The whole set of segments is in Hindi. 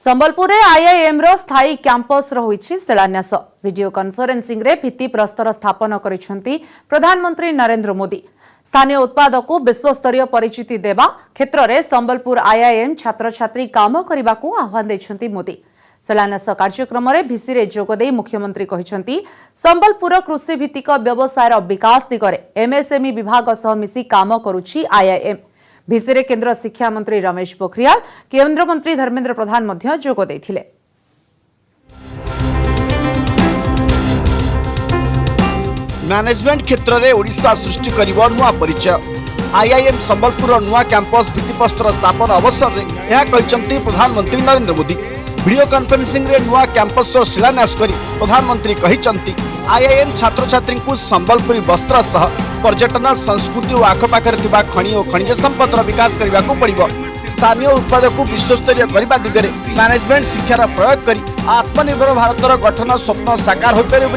संबलपुर आईआईएम रो स्थायी कैंपस रही शिलान्यास वीडियो कॉन्फ्रेंसिंग रे भित्ति प्रस्तर स्थापन करिसेंती प्रधानमंत्री नरेंद्र मोदी। स्थानीय उत्पाद को विश्वस्तरीय परिचिति देवा क्षेत्र में संबलपुर आईआईएम छात्र छात्री काम करने को आह्वान देछंती मोदी। शिलान्यास कार्यक्रम में भिसी रे जोगदे मुख्यमंत्री कहिसेंती संबलपुर कृषि भित्तिक व्यवसायर विकास दिगरे एमएसएमई विभाग सह मिसी काम करुछि आईआईएम। भिसी केंद्र शिक्षा मंत्री रमेश पोखरियाल केंद्र मंत्री धर्मेंद्र प्रधान मध्य जोग देथिले। मैनेजमेंट क्षेत्र में ओडिशा सृष्टि करिबो नुआ परिचय। आईआईएम संबलपुर नुआ कैंपस भित्तिप्रस्तर स्थापन अवसर में यह कहते प्रधानमंत्री नरेंद्र मोदी। वीडियो कॉन्फ्रेंसिंग रे नुआ कैंपस शिलान्यास करी प्रधानमंत्री कहते आईआईएम छात्र छात्री को संबलपुरी वस्त्र सह पर्यटन संस्कृति और आखपाखे खनि और खनिज संपदर विकास करने को पड़ो। स्थानीय उत्पाद को विश्वस्तरीय करने दिगरे मैनेजमेंट शिक्षार प्रयोग कर आत्मनिर्भर भारतर गठन स्वप्न साकार हो पारे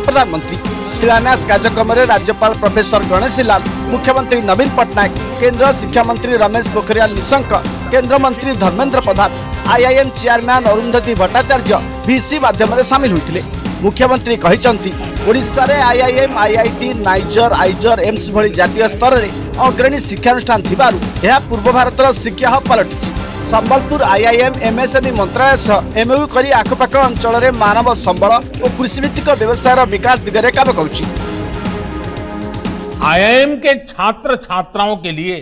प्रधानमंत्री। शिलान्यास कार्यक्रम में राज्यपाल प्रोफेसर गणेशी लाल, मुख्यमंत्री नवीन पट्टनायक, केंद्र शिक्षा मंत्री रमेश पोखरियाल निशंक, केंद्र मंत्री धर्मेंद्र प्रधान, आईआईएम चेयरमैन अरुंधति भट्टाचार्य भिसी माध्यम सामिल होते। मुख्यमंत्री कहते ओडिशा रे आईआईएम, आईआईटी, नाइजर, आइजर, एम्स भली जातीय स्तर में अग्रणी शिक्षानुष्ठान थिबारु यह पूर्व भारतर शिक्षा हब पलटिछि। संबलपुर आईआईएम एमएसएमई मंत्रालय सह एमओयू करी आखपाख अंचल में मानव संबल और कृषिभित्तिक व्यवसायर विकास दिगरे काम करुछि। आईआईएम के छात्र छात्राओं के लिए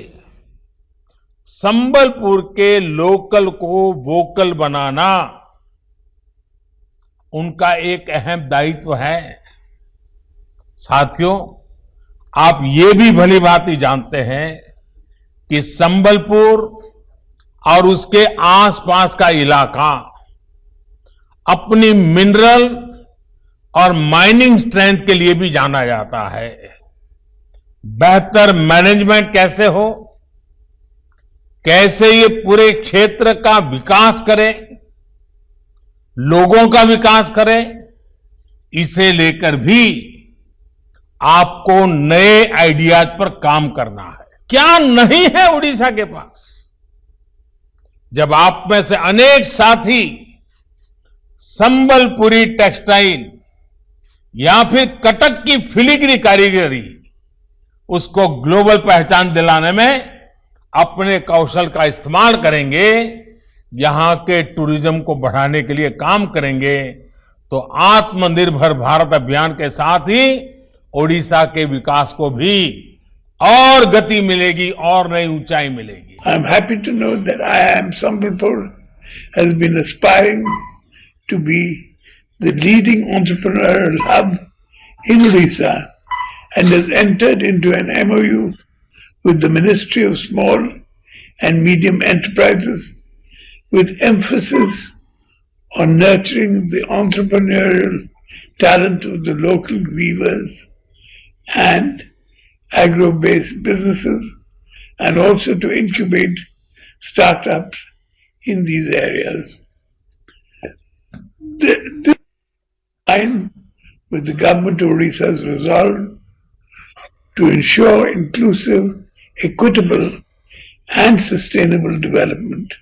संबलपुर के लोकल को वोकल बनाना उनका एक अहम दायित्व है। साथियों, आप ये भी भली भांति जानते हैं कि संबलपुर और उसके आसपास का इलाका अपनी मिनरल और माइनिंग स्ट्रेंथ के लिए भी जाना जाता है। बेहतर मैनेजमेंट कैसे हो, कैसे ये पूरे क्षेत्र का विकास करें, लोगों का विकास करें, इसे लेकर भी आपको नए आइडियाज पर काम करना है। क्या नहीं है उड़ीसा के पास? जब आप में से अनेक साथी संबलपुरी टेक्सटाइल या फिर कटक की फिलीग्री कारीगरी उसको ग्लोबल पहचान दिलाने में अपने कौशल का इस्तेमाल करेंगे, यहां के टूरिज्म को बढ़ाने के लिए काम करेंगे, तो आत्मनिर्भर भारत अभियान के साथ ही ओडिशा के विकास को भी और गति मिलेगी और नई ऊंचाई मिलेगी। I am happy to know that IIM Sambalpur has been aspiring to be the leading entrepreneurial hub in Odisha and has entered into an MOU with the Ministry of Small and Medium Enterprises with emphasis on nurturing the entrepreneurial talent of the local weavers and agro-based businesses, and also to incubate startups in these areas. This line with the government of Odisha's resolve to ensure inclusive, equitable and sustainable development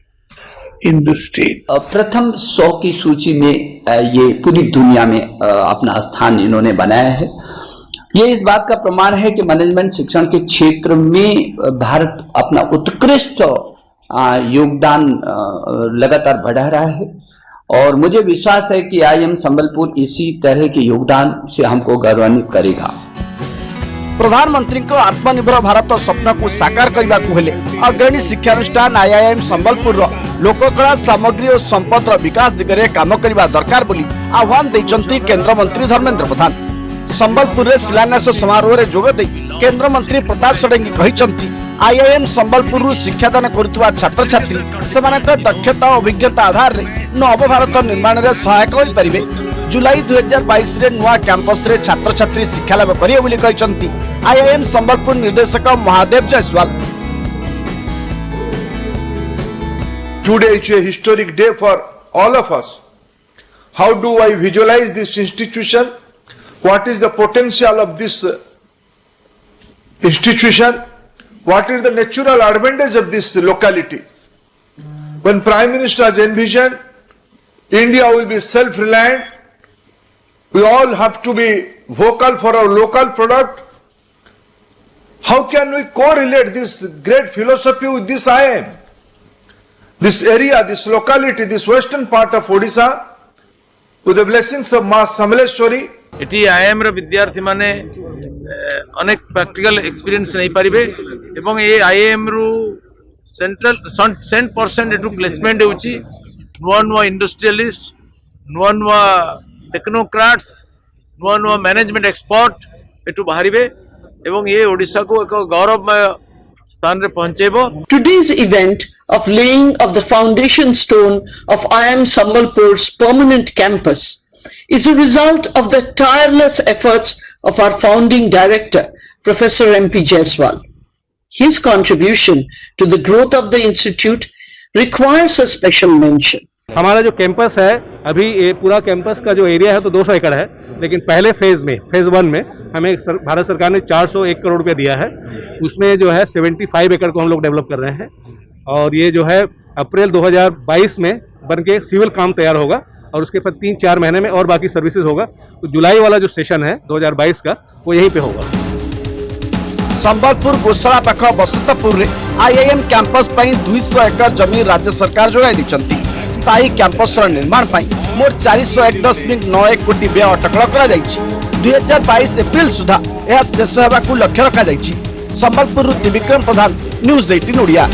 in the state. प्रथम 100 की सूची में ये पूरी दुनिया में अपना स्थान इन्होंने बनाया है। ये इस बात का प्रमाण है कि मैनेजमेंट शिक्षण के क्षेत्र में भारत अपना उत्कृष्ट योगदान लगातार बढ़ा रहा है और मुझे विश्वास है कि आईआईएम संबलपुर इसी तरह के योगदान से हमको गौरवान्वित करेगा। प्रधानमंत्री को आत्मनिर्भर भारत स्वप्न को साकार करने को हेले अग्रणी शिक्षानुष्ठान आईआईएम संबलपुर लोककला सामग्री और संपदर विकास दिगरे काम करने दरकार बोली आह्वान देइचंती केंद्र मंत्री धर्मेंद्र प्रधान। संबलपुर रे शिलान्यास समारोह रे जोग दे केंद्र मंत्री प्रताप षडंगी कहते आईआईएम संबलपुर शिक्षादान करुवा छात्र छात्री सेमानक दक्षता और अभिज्ञता आधार रे नव भारत निर्माण रे सहायक होई परिबे। जुलाई 2022 रे नुआ कैंपस रे छात्र छात्री शिक्षा लाभ करिवे बोली कहते आईआईएम संबलपुर निर्देशक Mahadev Jaiswal. Today is a historic day for all of us. How do I visualize this institution? What is the potential of this institution? What is the natural advantage of this locality? When Prime Minister has envisioned India will be self-reliant. We all have to be vocal for our local product. How can we correlate this great philosophy with this IIM? This area, this locality, this western part of Odisha, with the blessings of Ma Samaleshwari. এটি আইএম র বিদ্যার্থী মানে অনেক প্র্যাকটিক্যাল এক্সপিরিয়েন্স নেই পারিবে এবং এই আইএম রু সেন্ট্রাল 100% এটু প্লেসমেন্ট ହେଉଛି ନୂଆ ନୂଆ ଇଣ୍ଡଷ୍ଟ୍ରିଆଲିଷ୍ଟ ନୂଆ ନୂଆ ଟେକ୍ନୋକ୍ରାଟ୍ସ ନୂଆ ନୂଆ ମ୍ୟାନେଜମେଣ୍ଟ ଏକ୍ସପର୍ଟ ଏଠୁ ବାହାରିବେ ଏବଂ ଏ ଓଡ଼ିଶାକୁ ଏକ ଗୌରବମୟ ସ୍ଥାନରେ ପହଞ୍ଚାଇବ। Today's event of laying of the foundation stone of IIM Sambalpur's permanent campus is a result of the tireless efforts of our founding director, Professor M.P. Jaiswal. His contribution to the growth of the institute requires a special mention. हमारा जो कैंपस है अभी ये पूरा कैंपस का जो एरिया है तो 200 एकड़ है, लेकिन पहले फेज 1 में हमें भारत सरकार ने 401 करोड़ रुपया दिया है। उसमें जो है 75 एकड़ को हम लोग डेवलप कर रहे हैं और ये जो है अप्रैल 2022 में बन के सिविल काम तैयार होगा और उसके बाद 3-4 महीने में और बाकी सर्विसेज होगा। तो जुलाई वाला जो सेशन है 2022 का वो यहीं पे होगा। संबलपुर गोशाला पाख बसंतपुर रे आईआईएम कैंपस पई 200 एकड़ जमीन राज्य सरकार जोगाई दिचंती। स्थायी कैंपस निर्माण पई मोर 401.91 कोटी व्यय अटकल करा जायछि। 2022 एप्रिल सुधा यह शेष हेबाकू लक्ष्य रखा जायछि। संबलपुर त्रिविक्रम प्रधान, न्यूज 18 ओडिया।